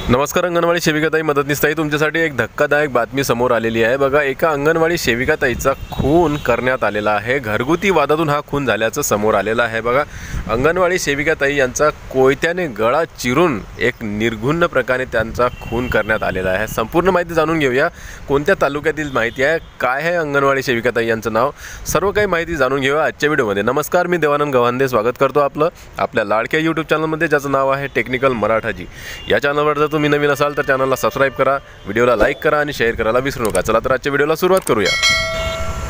नमस्कार. अंगणवाडी सेविकाताई मदतनीसताई तुमच्यासाठी एक धक्कादायक बातमी समोर आलेली आहे. बघा, एका अंगणवाडी सेविकाताईचा खून करण्यात आलेला आहे. घरगुती वादातून हा खून झाल्याचं समोर आलेलं आहे. बघा, अंगणवाडी सेविकाताई यांचा कोयत्याने गळा चिरून एक निर्घृण प्रकारे त्यांचा खून करण्यात आलेला आहे. संपूर्ण माहिती जाणून घेऊया. कोणत्या तालुक्यातील माहिती आहे, काय आहे अंगणवाडी सेविकाताई यांचं नाव, सर्व काही माहिती जाणून घेऊया आजच्या व्हिडिओमध्ये. नमस्कार, मी देवानंद गव्हांदे स्वागत करतो आपल्या लाडक्या यूट्यूब चॅनलमध्ये, ज्याचं नाव आहे टेक्निकल मराठाजी. या चॅनलवर जर तुम्ही नवीन असाल तर चॅनलला सबस्क्राईब करा, व्हिडिओला लाईक करा आणि शेअर करायला विसरू नका. चला तर आजच्या व्हिडिओला सुरुवात करूया.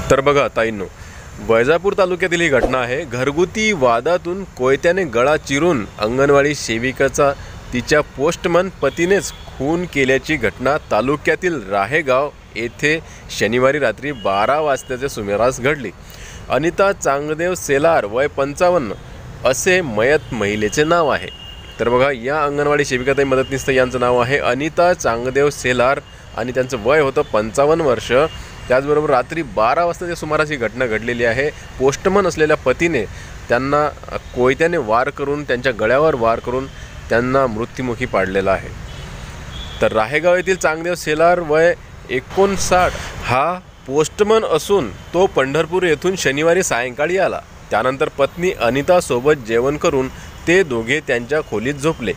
तर बघा ताईंनो, वैजापूर तालुक्यातील ही घटना आहे. घरगुती वादातून कोयत्याने गळा चिरून अंगणवाडी सेविकाचा तिच्या पोस्टमन पतीनेच खून केल्याची घटना तालुक्यातील राहेगाव येथे शनिवारी रात्री 12 वाजताच्या सुमारास घडली. अनिता चांगदेव सेलार, वय 55 असे मयत महिलेचे नाव आहे. तर बघा, या अंगणवाडी सेविकाताई मदतनीस यांचं नाव आहे अनिता चांगदेव सेलार आणि त्यांचं वय होतं 55 वर्ष. त्याचबरोबर रात्री 12 वाजताच्या सुमारास ही घटना घडलेली आहे. पोस्टमन असलेल्या पतीने त्यांना कोयत्याने वार करून, त्यांच्या गळ्यावर वार करून त्यांना मृत्युमुखी पाडलेला आहे. तर राहेगाव येथील चांगदेव सेलार, वय 59, हा पोस्टमन असून तो पंढरपूर येथून शनिवारी सायंकाळी आला. त्यानंतर पत्नी अनितासोबत जेवण करून ते दोघे त्यांच्या खोलीत झोपले.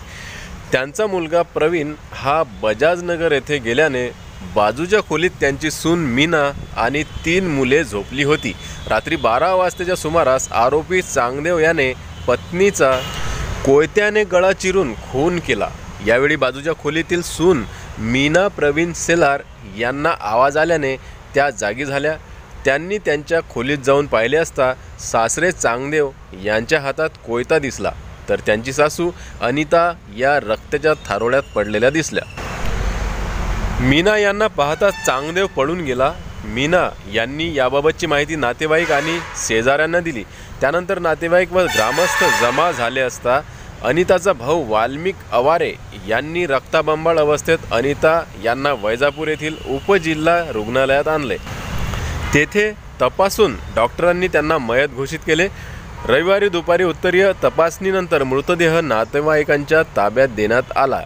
त्यांचा मुलगा प्रवीण हा बजाजनगर येथे गेल्याने बाजूच्या खोलीत त्यांची सून मीना आणि 3 मुले झोपली होती. रात्री 12 वाजताच्या सुमारास आरोपी चांगदेव याने पत्नीचा कोयत्याने गळा चिरून खून केला. यावेळी बाजूच्या खोलीतील सून मीना प्रवीण सेलार यांना आवाज आल्याने त्या जागी झाल्या. त्यांनी त्यांच्या खोलीत जाऊन पाहिले असता सासरे चांगदेव यांच्या हातात कोयता दिसला. तर त्यांची सासू अनिता या रक्ताच्या थारोळ्यात पडलेल्या दिसल्या. मीना यांना पाहता चांगदेव पळून गेला. मीना यांनी याबाबतची माहिती नातेवाईक आणि शेजाऱ्यांना दिली. त्यानंतर नातेवाईक व ग्रामस्थ जमा झाले असता अनिताचा भाऊ वाल्मिक अवारे यांनी रक्ताबंबाळ अवस्थेत अनिता यांना वैजापूर येथील उपजिल्हा रुग्णालयात आणले. तेथे तपासून डॉक्टरांनी त्यांना मयत घोषित केले. रविवारी दुपारी उत्तरीय तपासणीनंतर मृतदेह नातेवाईकांच्या ताब्यात देण्यात आला.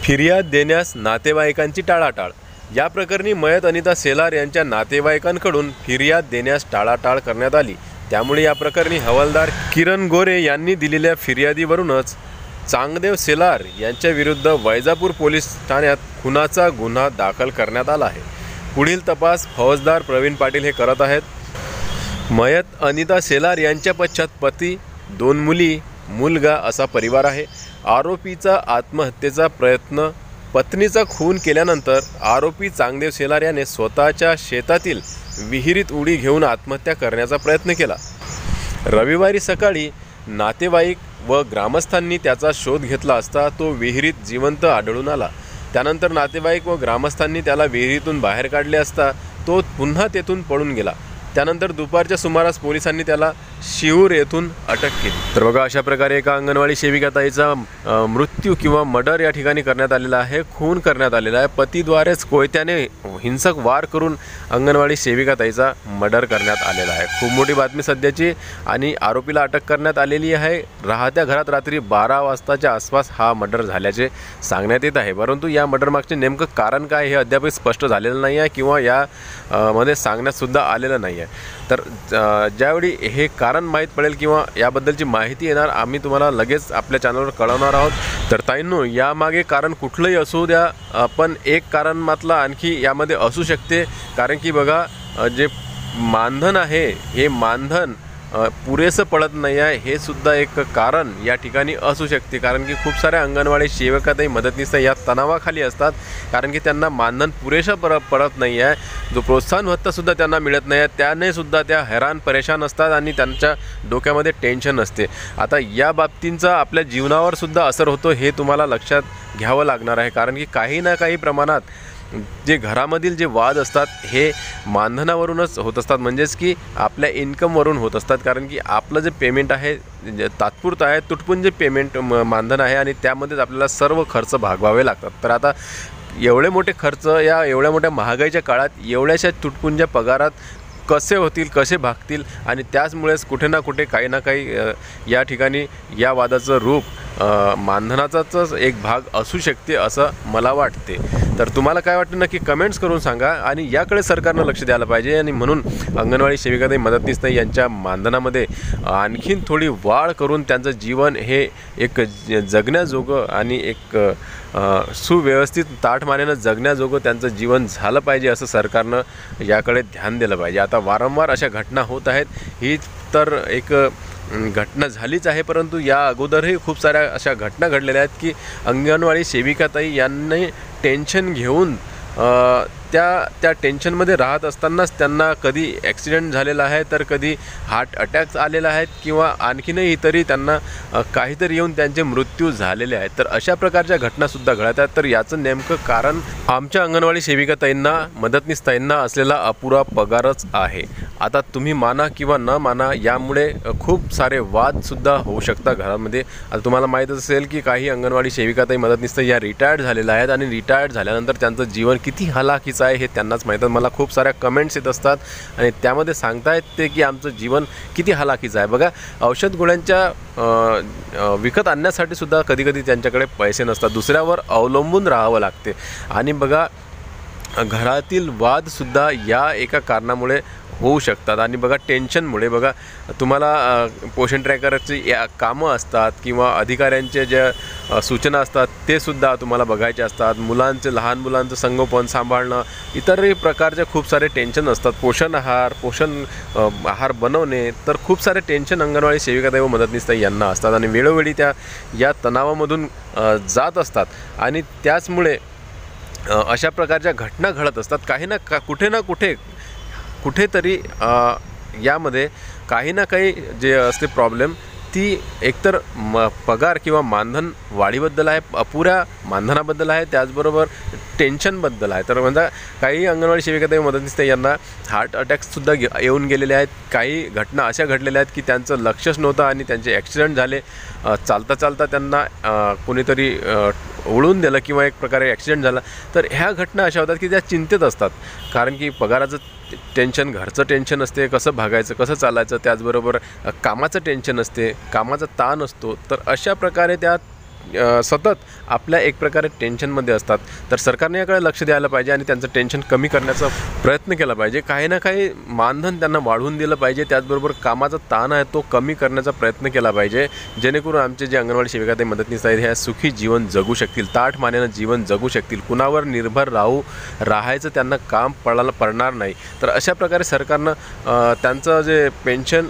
फिर्याद देण्यास नातेवाईकांची टाळाटाळ. या प्रकरणी मयत अनिता सेलार यांच्या नातेवाईकांकडून फिर्याद देण्यास टाळाटाळ करण्यात आली. त्यामुळे या प्रकरणी हवालदार किरण गोरे यांनी दिलेल्या फिर्यादीवरूनच चांगदेव सेलार यांच्या विरुद्ध वैजापूर पोलीस ठाण्यात खुनाचा गुन्हा दाखल करण्यात आला आहे. पुढील तपास फौजदार प्रवीण पाटील हे करत आहेत. मयत अनिता सेलार यांच्या पश्चात पती, 2 मुली, मुलगा असा परिवार आहे. आरोपीचा आत्महत्येचा प्रयत्न. पत्नीचा खून केल्यानंतर आरोपी चांगदेव सेलार याने स्वतःच्या शेतातील विहिरीत उडी घेऊन आत्महत्या करण्याचा प्रयत्न केला. रविवारी सकाळी नातेवाईक व ग्रामस्थांनी त्याचा शोध घेतला असता तो विहिरीत जिवंत आढळून आला. त्यानंतर नातेवाईक व ग्रामस्थांनी त्याला विहिरीतून बाहेर काढले असता तो पुन्हा तेथून पळून गेला. त्यानंतर दुपारच्या सुमारास पोलिसांनी त्याला शिऊर येथून अटक केली. तर बघा, अशा प्रकारे एका अंगणवाडी सेविकाताईचा मृत्यू किंवा मर्डर या ठिकाणी करण्यात आलेला आहे. खून करण्यात आलेला आहे. पतीद्वारेच कोयत्याने हिंसक वार करून अंगणवाडी सेविकाताईचा मर्डर करण्यात आलेला आहे. खूप मोठी बातमी सध्याची, आणि आरोपीला अटक करण्यात आलेली आहे. राहत्या घरात रात्री 12 वाजताच्या आसपास हा मर्डर झाल्याचे सांगण्यात येत आहे. परंतु या मर्डर मागचे नेमकं कारण काय हे अद्याप स्पष्ट झालेलं नाही आहे किंवा यामध्ये सांगण्यातसुद्धा आलेलं नाही आहे. तर ज्यावेळी हे कारण माहीत पडेल किंवा याबद्दलची माहिती येणार, आम्ही तुम्हाला लगेच आपल्या चॅनलवर कळवणार आहोत. तर ताईंनो, यामागे कारण कुठलंही असू द्या, पण एक कारण मात्र आणखी यामध्ये असू शकते. कारण की बघा, जे मानधन आहे हे मानधन पुरेसं पडत नाही आहे, हे सुद्धा एक कारण या ठिकाणी असू शकते. कारण की खूप साऱ्या अंगणवाडी सेविकाताई मदतनीस या तणावाखाली असतात, कारण की त्यांना मानधन पुरेशा पडत नाही आहे. जो प्रोत्साहन भत्तासुद्धा त्यांना मिळत नाही आहे, त्याने सुद्धा त्या हैराण परेशान असतात आणि त्यांच्या डोक्यामध्ये टेन्शन असते. आता या बाबतींचा आपल्या जीवनावर सुद्धा असर होतो, हे तुम्हाला लक्षात घ्यावं लागणार आहे. कारण की काही ना काही प्रमाणात जे घरामधील जे वाद असतात हे मानधनावरूनच होत असतात, म्हणजेच की आपल्या इन्कमवरून होत असतात. कारण की आपलं जे पेमेंट आहे तात्पुरतं आहे, तुटपुंजे पेमेंट मानधन आहे, आणि त्यामध्येच आपल्याला सर्व खर्च भागवावे लागतात. तर आता एवढे मोठे खर्च या एवढ्या मोठ्या महागाईच्या काळात एवढ्याशा तुटपुंज्या पगारात कसे होतील, कसे भागतील, आणि त्याचमुळेच कुठे ना कुठे काही ना काही या ठिकाणी या वादाचं रूप मानधनाचाच एक भाग असू शकते असं मला वाटते। तर तुम्हाला काय वाटतं नक्की कमेंट्स करून सांगा आणि याकडे सरकारनं लक्ष द्यायला पाहिजे आणि म्हणून अंगणवाडी सेविकाताई मदतनीसताई यांच्या मानधनामध्ये आणखीन थोडी वाढ करून त्यांचं जीवन हे एक जगण्याजोगं आणि एक सुव्यवस्थित ताठमानेनं जगण्याजोगं त्यांचं जीवन झालं पाहिजे असं सरकारनं याकडे ध्यान दिलं पाहिजे। आता वारंवार अशा घटना होत आहेत, ही तर एक घटना झालीच आहे, परंतु या अगोदरही खूप साऱ्या अशा घटना घडलेल्या आहेत की अंगणवाडी सेविकाताई यांनी टेन्शन घेऊन त्या टेन्शनमध्ये राहत असतानाच त्यांना कधी ॲक्सिडेंट झालेला आहे, तर कधी हार्ट अटॅक्स आलेला आहेत किंवा आणखीनही तरी त्यांना काहीतरी येऊन त्यांचे मृत्यू झालेले आहेत। तर अशा प्रकारच्या घटनासुद्धा घडत आहेत। तर याचं नेमकं कारण आमच्या अंगणवाडी सेविकाताईंना मदतनीसताईंना असलेला अपुरा पगारच आहे। आता तुम्ही माना किंवा न माना, यामुळे खूप सारे वादसुद्धा होऊ शकतात घरामध्ये। आता तुम्हाला माहीतच असेल की काही अंगणवाडी सेविकाताई मदतनीसताई या रिटायर्ड झालेल्या आहेत आणि रिटायर्ड झाल्यानंतर त्यांचं जीवन किती हलाखीचं आहे हे त्यांनाच माहीत आहे। मला खूप साऱ्या कमेंट्स येत असतात आणि त्यामध्ये सांगतायत ते की आमचं जीवन किती हलाखीचं आहे। बघा, औषध गोळ्यांच्या विकत आणण्यासाठी सुद्धा कधीकधी त्यांच्याकडे पैसे नसतात, दुसऱ्यावर अवलंबून राहावं लागते। आणि बघा, घरातील वादसुद्धा या एका कारणामुळे होऊ शकतात। आणि बघा, टेन्शनमुळे बघा तुम्हाला पोषण ट्रॅकरची या कामं असतात किंवा अधिकाऱ्यांचे ज्या सूचना असतात ते सुद्धा तुम्हाला बघायचे असतात, लहान मुलांचं संगोपन सांभाळणं, इतरही प्रकारचे खूप सारे टेन्शन असतात, पोषण आहार बनवणे, तर खूप सारे टेन्शन अंगणवाडी सेविकाताई व मदतनीसताई यांना असतात आणि वेळोवेळी त्या या तणावामधून जात असतात आणि त्याचमुळे अशा प्रकारच्या घटना घडत असतात। काही ना कुठेतरी यामध्ये काही ना काही जे असते प्रॉब्लेम, ती एकतर पगार किंवा मानधन वाढीबद्दल आहे, अपुऱ्या मानधनाबद्दल आहे, त्याचबरोबर टेन्शनबद्दल आहे। तर म्हणजे काही अंगणवाडी सेविकाताई मदतनीसताई यांना हार्ट अटॅक्ससुद्धा येऊन गेलेले आहेत। काही घटना अशा घडलेल्या आहेत की त्यांचं लक्षच नव्हतं आणि त्यांचे ॲक्सिडेंट झाले, चालता चालता त्यांना कोणीतरी उडून दिलं किंवा एक प्रकारे ॲक्सिडेंट झाला। तर ह्या घटना अशा होतात की त्या चिंतेत असतात, कारण की पगाराचं टेन्शन, घरचं टेन्शन असते, कसं भागायचं, कसं चालायचं, त्याचबरोबर कामाचं टेन्शन असते, कामाचा ताण असतो। तर अशा प्रकारे त्या सतत आपल्या एक प्रकारे टेन्शनमध्ये असतात। तर सरकारने याकडे लक्ष द्यायला पाहिजे आणि त्यांचं टेन्शन कमी करण्याचा प्रयत्न केला पाहिजे। काही ना काही मानधन त्यांना वाढवून दिलं पाहिजे, त्याचबरोबर कामाचा ताण आहे तो कमी करण्याचा प्रयत्न केला पाहिजे, जेणेकरून आमचे जे अंगणवाडी सेविकाताई मदतनीस आहेत ह्या सुखी जीवन जगू शकतील, ताठमानेनं जीवन जगू शकतील, कुणावर निर्भर राहायचं त्यांना काम पडणार नाही। तर अशा प्रकारे सरकारनं त्यांचं जे पेन्शन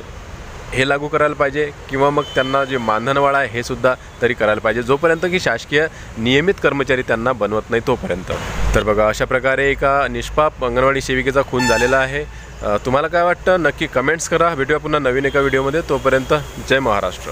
हे लागू करायला पाहिजे किंवा मग त्यांना जे मानधनवाढ आहे हे सुद्धा तरी करायला पाहिजे, जोपर्यंत की शासकीय नियमित कर्मचारी त्यांना बनवत नाही तोपर्यंत। तर बघा, अशा प्रकारे एका निष्पाप अंगणवाडी सेविकेचा खून झालेला आहे। तुम्हाला काय वाटतं नक्की कमेंट्स करा। भेटूया पुन्हा नवीन एका व्हिडिओमध्ये, तोपर्यंत जय महाराष्ट्र।